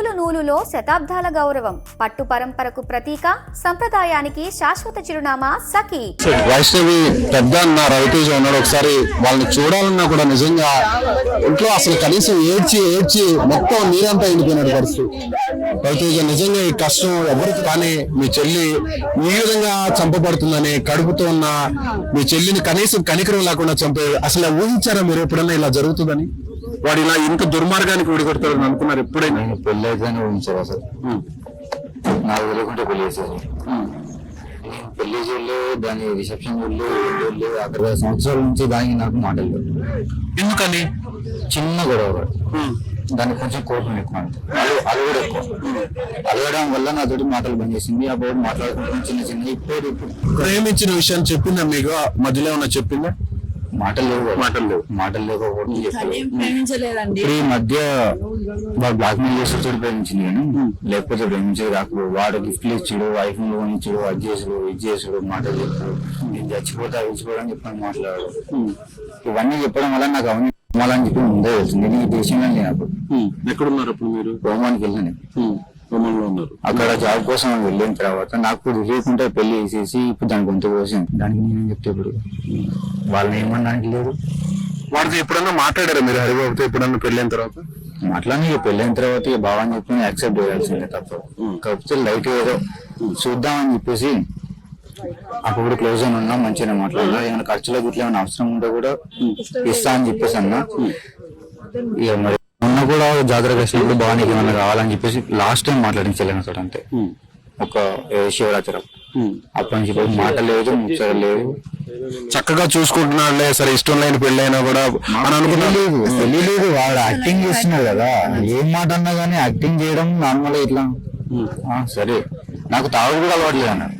నూలు నూలులో శతాబ్దాల గౌరవం, పట్టు పరంపరకు ప్రతీక, సంప్రదాయానికి శాశ్వత చిరునామా సఖి. వైష్ణవి పెద్ద అన్న రవితేజ ఉన్నాడు. ఒకసారి వాళ్ళని చూడాలన్నా కూడా నిజంగా ఇంట్లో అసలు కనీసం ఏడ్చి ఏడ్చి మొత్తం నీరంతా ఎండిపోయినట్టు పరిస్థితి. రవితేజ నిజంగా ఈ కష్టం ఎవరికి కానీ మీ చెల్లి ఈ విధంగా చంపబడుతుందని, కడుపుతో ఉన్న మీ చెల్లిని కనీసం కనికరం లేకుండా చంపే అసలు ఊహించారా మీరు ఎప్పుడన్నా ఇలా జరుగుతుందని? వాడు ఇలా ఇంత దుర్మార్గానికి విడిగొడతారని అనుకున్నారు ఎప్పుడైనా? నేను పెళ్లి అయితేనే ఊహించారు అసలు. నాకు తెలియకుంటే పెళ్లి చేశారు. నేను పెళ్లి చేయలే, దాని రిసెప్షన్ వెళ్ళి అక్కడ 5 సంవత్సరాల నుంచి దానికి నాకు మాటలు లేవు. ఎందుకని? చిన్న గొడవ, దానికి కొంచెం కోపం ఎక్కువ, అలగడం ఎక్కువ. అలగడం వల్ల నాతోటి మాటలు బంద్ చేసింది. ఆ బోర్డు మాట్లాడుకుంటున్నాం చిన్న చిన్న. ఇప్పుడు ప్రేమించిన విషయాన్ని చెప్పిందా మీకు? మధ్యలో ఏమన్నా చెప్పిందా? మాటలు లేకపోతే ఇప్పుడు ఈ మధ్య వాడు బ్లాక్ మెయిల్ చేసి ప్రేమించింది కానీ లేకపోతే ప్రేమించేది కాకపోతే వాడు గిఫ్ట్లు ఇచ్చాడు, ఐఫోన్ లో ఇచ్చాడు, అది చేసుడు ఇది చేసుడు, మాటలు చెప్తాడు, నేను చచ్చిపోతా విడిచిపోవడం చెప్పని మాట్లాడాడు. ఇవన్నీ చెప్పడం వల్ల నాకు అవన్నీ అని చెప్పి ముందే వెళ్తుంది. నేను ఈ దేశంలో లేనప్పుడు ఎక్కడున్నారు అప్పుడు మీరు? రోమానికి వెళ్ళాను. అక్కడ జాబ్ కోసం వెళ్ళిన తర్వాత నాకు తెలియకుండా పెళ్లి చేసేసి ఇప్పుడు దానికి గొంతు కోసాను. దానికి నేనేం చెప్తే ఇప్పుడు వాళ్ళని ఏమనడానికి లేదు. వాడితో ఎప్పుడన్నా మాట్లాడారా మీరు హరిబాబుతో ఎప్పుడన్నా పెళ్ళైన తర్వాత? మాట్లాడి పెళ్ళైన తర్వాత ఇక బాగా అని చెప్పి యాక్సెప్ట్ చేయాల్సిందే తప్ప. కాకపోతే లైట్ ఏదో చూద్దామని చెప్పేసి అప్పుడు క్లోజ్ అని ఉన్నా, మంచిగా మాట్లాడినా. ఏమైనా ఖర్చులో గిట్ల ఏమైనా అవసరం ఉంటే కూడా ఇస్తా అని చెప్పేసి అన్నా. ఇక మరి మొన్న కూడా జాతర వచ్చినప్పుడు బాగా నీకు ఏమన్నా కావాలని చెప్పేసి లాస్ట్ టైం మాట్లాడించలేను సార్. అంతే ఒక శివరాత్రి అప్పటి నుంచి మాట లేదు, ముచ్చట లేదు. చక్కగా చూసుకుంటున్నాడులే, సరే ఇష్టం లేని పెళ్ళైనా కూడా అని అనుకున్నాను. తెలియలేదు, వాడు యాక్టింగ్ చేస్తున్నాడు కదా. ఏం మాట అన్నా కానీ యాక్టింగ్ చేయడం నార్మల్ ఇట్లా. సరే నాకు తాగు కూడా అలవాట్లేదు అన్నాడు.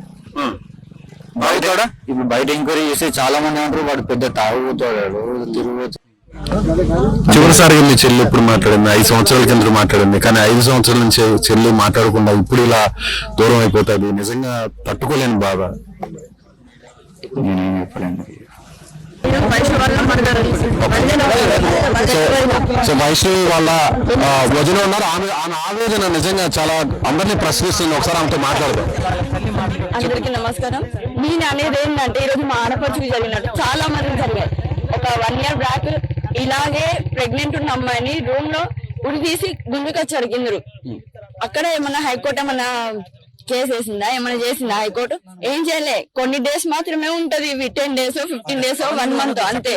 ఇప్పుడు బయట ఎంక్వైరీ చేస్తే చాలా మంది అంటారు వాడు పెద్ద తాగుపోతాడు, తిరుగుతూ. చివరిసారి మీ చెల్లి ఎప్పుడు మాట్లాడింది? 5 సంవత్సరాల కింద మాట్లాడింది. కానీ 5 సంవత్సరాల నుంచి చెల్లి మాట్లాడకుండా ఇప్పుడు ఇలా దూరం అయిపోతుంది. నిజంగా తట్టుకోలేని బాధ. నేనేం చెప్పలేను. సో వైష్ణవి వాళ్ళ వదిన ఉన్నారు. ఆమె ఆవేదన నిజంగా చాలా అందరినీ ప్రశ్నిస్తుంది. ఒకసారి ఆమెతో మాట్లాడదాం. అందరికీ నమస్కారం. నేను అనేది ఏంటంటే ఈరోజు మా ఆడపడుచుకి జరిగినట్టు చాలా మంది జరిగాయి. ఒక 1 year బ్యాక్ ఇలాగే ప్రెగ్నెంట్ ఉన్న అమ్మాయిని రూమ్ లో ఉరి తీసి గుంజుకొచ్చారు కిందరు. అక్కడ ఏమన్నా హైకోర్టు ఏమన్నా కేసు వేసిందా, ఏమైనా చేసిందా హైకోర్టు? ఏం చేయలే. కొన్ని డేస్ మాత్రమే ఉంటది, 10 days 15 days 1 month అంతే.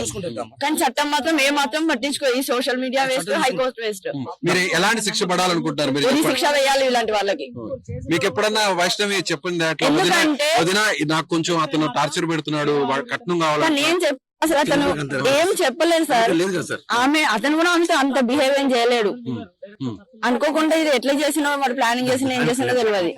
కానీ చట్టం మాత్రం ఏ మాత్రం పట్టించుకో. ఈ social media waste, high court waste. మీరు ఎలాంటి శిక్ష పడాలనుకుంటారు? మీరు శిక్ష వేయాలి ఇలాంటి వాళ్ళకి. మీకు ఎప్పుడన్నా వైష్ణవి చెప్పింది అట్లా వదినా నాకు కొంచెం అతను టార్చర్ పెడుతున్నాడు, కట్నం కావాలి? నేను అసలు అతను ఏం చెప్పలేదు సార్. అతను కూడా అంత బిహేవ్ ఏం చేయలేడు. అనుకోకుండా ఇది ఎట్లా చేసినా వాడు ప్లానింగ్ చేసినా ఏం చేసినా తెలియదు.